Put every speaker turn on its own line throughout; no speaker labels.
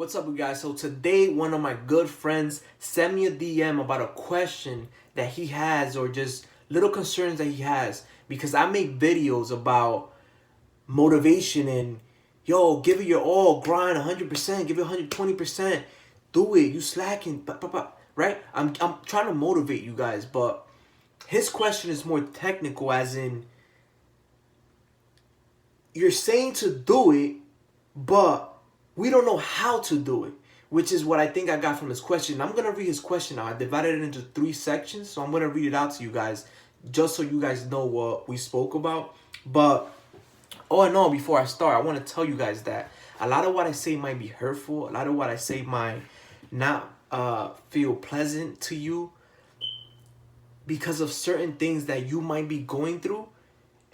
What's up, you guys? So today, one of my good friends sent me a DM about a question that he has, or just little concerns that he has, because I make videos about motivation and yo, give it your all, grind 100%, give it 120%, do it. You slacking, right? I'm trying to motivate you guys, but his question is more technical, as in you're saying to do it, but we don't know how to do it, which is what I think I got from his question. I'm going to read his question now. I divided it into 3 sections, so I'm going to read it out to you guys just so you guys know what we spoke about. But all in all, before I start, I want to tell you guys that a lot of what I say might be hurtful. A lot of what I say might not feel pleasant to you because of certain things that you might be going through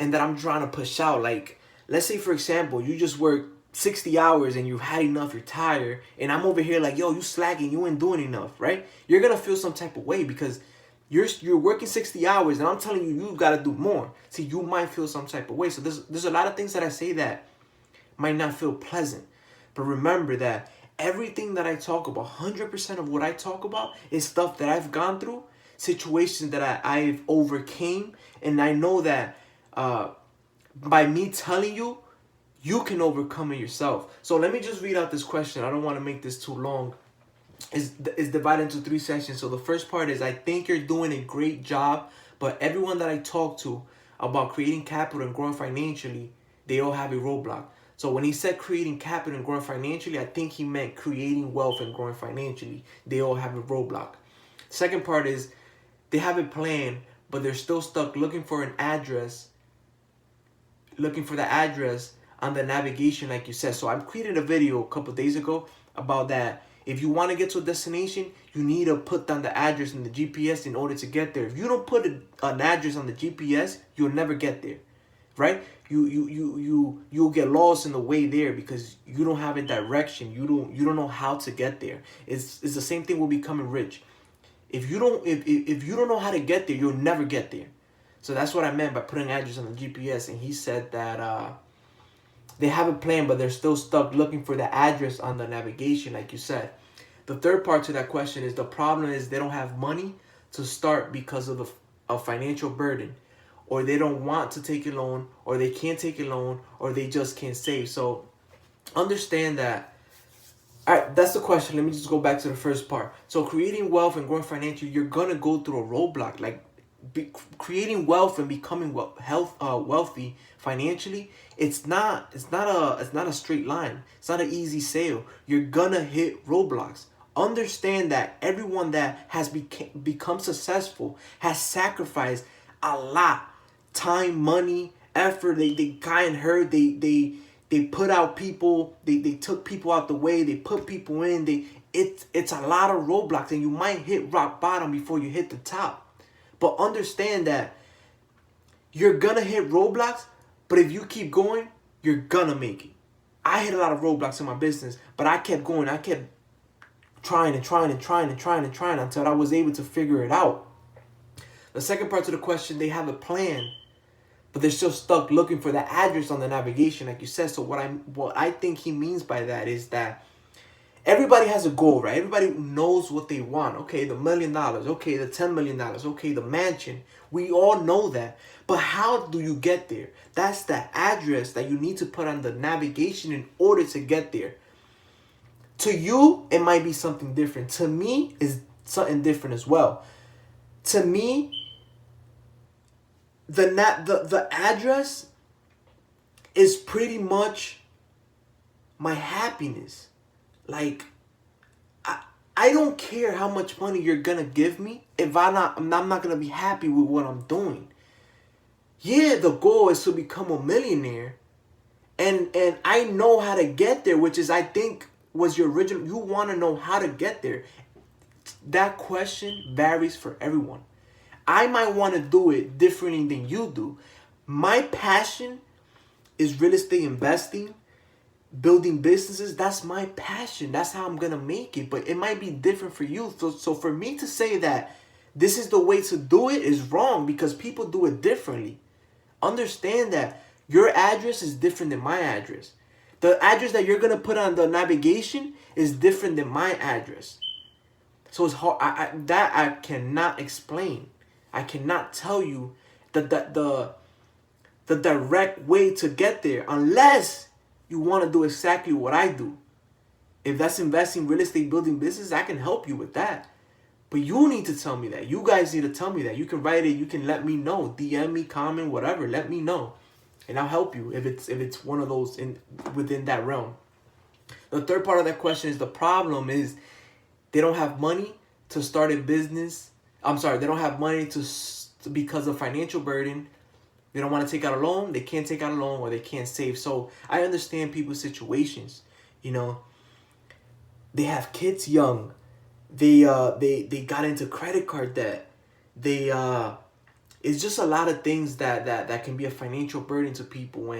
and that I'm trying to push out. Like, let's say, for example, you just work 60 hours and you've had enough, you're tired, and I'm over here like, yo, you slacking, you ain't doing enough, right? You're gonna feel some type of way because you're working 60 hours and I'm telling you, you gotta do more. See, you might feel some type of way. So there's a lot of things that I say that might not feel pleasant. But remember that everything that I talk about, 100% of what I talk about is stuff that I've gone through, situations that I've overcame, and I know that by me telling you, you can overcome it yourself. So let me just read out this question. I don't want to make this too long. It's divided into 3 sections. So the first part is, I think you're doing a great job, but everyone that I talk to about creating capital and growing financially, they all have a roadblock. So when he said creating capital and growing financially, I think he meant creating wealth and growing financially. They all have a roadblock. Second part is, they have a plan, but they're still stuck looking for the address on the navigation, like you said. So I created a video a couple days ago about that. If you want to get to a destination, you need to put down the address in the GPS in order to get there. If you don't put an address on the GPS, you'll never get there, right? You'll get lost in the way there because you don't have a direction. You don't know how to get there. It's the same thing with becoming rich. If you don't know how to get there, you'll never get there. So that's what I meant by putting an address on the GPS. And he said that they have a plan, but they're still stuck looking for the address on the navigation, like you said. The third part to that question is, the problem is they don't have money to start because of a financial burden, or they don't want to take a loan, or they can't take a loan, or they just can't save. So understand that. All right, that's the question. Let me just go back to the first part. So creating wealth and growing financially, you're going to go through a roadblock. Like, creating wealth and becoming wealthy financially, it's not a straight line. It's not an easy sail. You're gonna hit roadblocks. Understand that everyone that has become successful has sacrificed a lot: time, money, effort. They got and hurt. They put out people. They took people out the way. They put people in. It's a lot of roadblocks, and you might hit rock bottom before you hit the top. But understand that you're gonna hit roadblocks, but if you keep going, you're gonna make it. I hit a lot of roadblocks in my business, but I kept going. I kept trying until I was able to figure it out. The second part to the question, they have a plan, but they're still stuck looking for the address on the navigation, like you said. So what I think he means by that is that everybody has a goal, right? Everybody knows what they want. Okay, the $1 million. Okay, the $10 million. Okay, the mansion. We all know that. But how do you get there? That's the address that you need to put on the navigation in order to get there. To you, it might be something different. To me, it's something different as well. To me, the address is pretty much my happiness. Like, I don't care how much money you're gonna give me if I'm not gonna be happy with what I'm doing. Yeah, the goal is to become a millionaire, and I know how to get there, which is, I think, was your original. You want to know how to get there. That question varies for everyone. I might want to do it differently than you do. My passion is real estate investing, building businesses. That's my passion. That's how I'm gonna make it. But it might be different for you. So for me to say that this is the way to do it is wrong, because people do it differently. Understand that your address is different than my address. The address that you're going to put on the navigation is different than my address. So it's hard. I cannot explain. I cannot tell you the direct way to get there unless you want to do exactly what I do. If that's investing, real estate, building business, I can help you with that. But you need to tell me that. You guys need to tell me that. You can write it. You can let me know. DM me, comment, whatever. Let me know, and I'll help you if it's one of those within that realm. The third part of that question is the problem is they don't have money to start a business. I'm sorry, they don't have money to because of financial burden. They don't want to take out a loan. They can't take out a loan, or they can't save. So I understand people's situations. You know, they have kids young. They got into credit card debt. It's just a lot of things that can be a financial burden to people.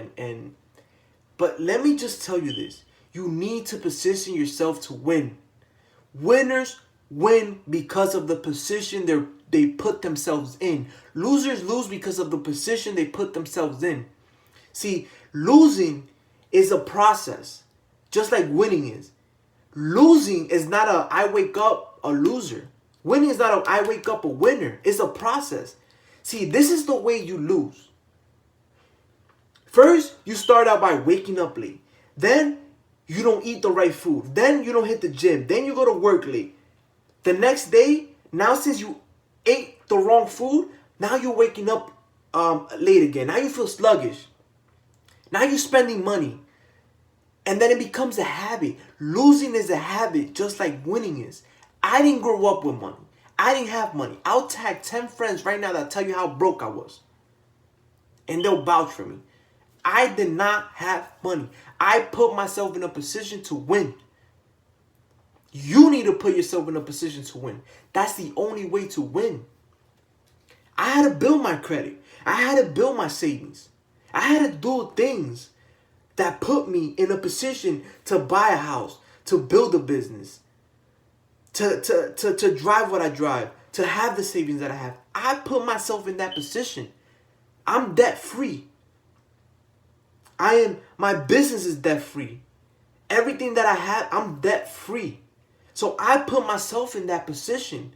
But let me just tell you this. You need to position yourself to win. Winners win because of the position they put themselves in. Losers lose because of the position they put themselves in. See, losing is a process, just like winning is. Losing is not a I wake up a loser. Winning is not a I wake up a winner. It's a process. See, this is the way you lose. First, you start out by waking up late. Then, you don't eat the right food. Then, you don't hit the gym. Then, you go to work late. The next day, now since you ate the wrong food, now you're waking up late again. Now you feel sluggish. Now you're spending money. And then it becomes a habit. Losing is a habit, just like winning is. I didn't grow up with money. I didn't have money. I'll tag 10 friends right now that tell you how broke I was. And they'll vouch for me. I did not have money. I put myself in a position to win. You need to put yourself in a position to win. That's the only way to win. I had to build my credit. I had to build my savings. I had to do things that put me in a position to buy a house, to build a business, to drive what I drive, to have the savings that I have. I put myself in that position. I'm debt free. My business is debt free. Everything that I have, I'm debt free. So I put myself in that position.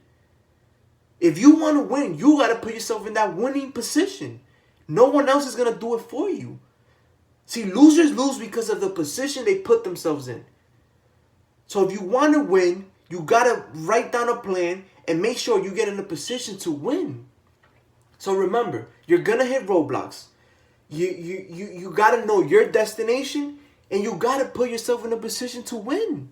If you want to win, you got to put yourself in that winning position. No one else is going to do it for you. See, losers lose because of the position they put themselves in. So if you want to win, you got to write down a plan and make sure you get in a position to win. So remember, you're going to hit roadblocks. You got to know your destination, and you got to put yourself in a position to win.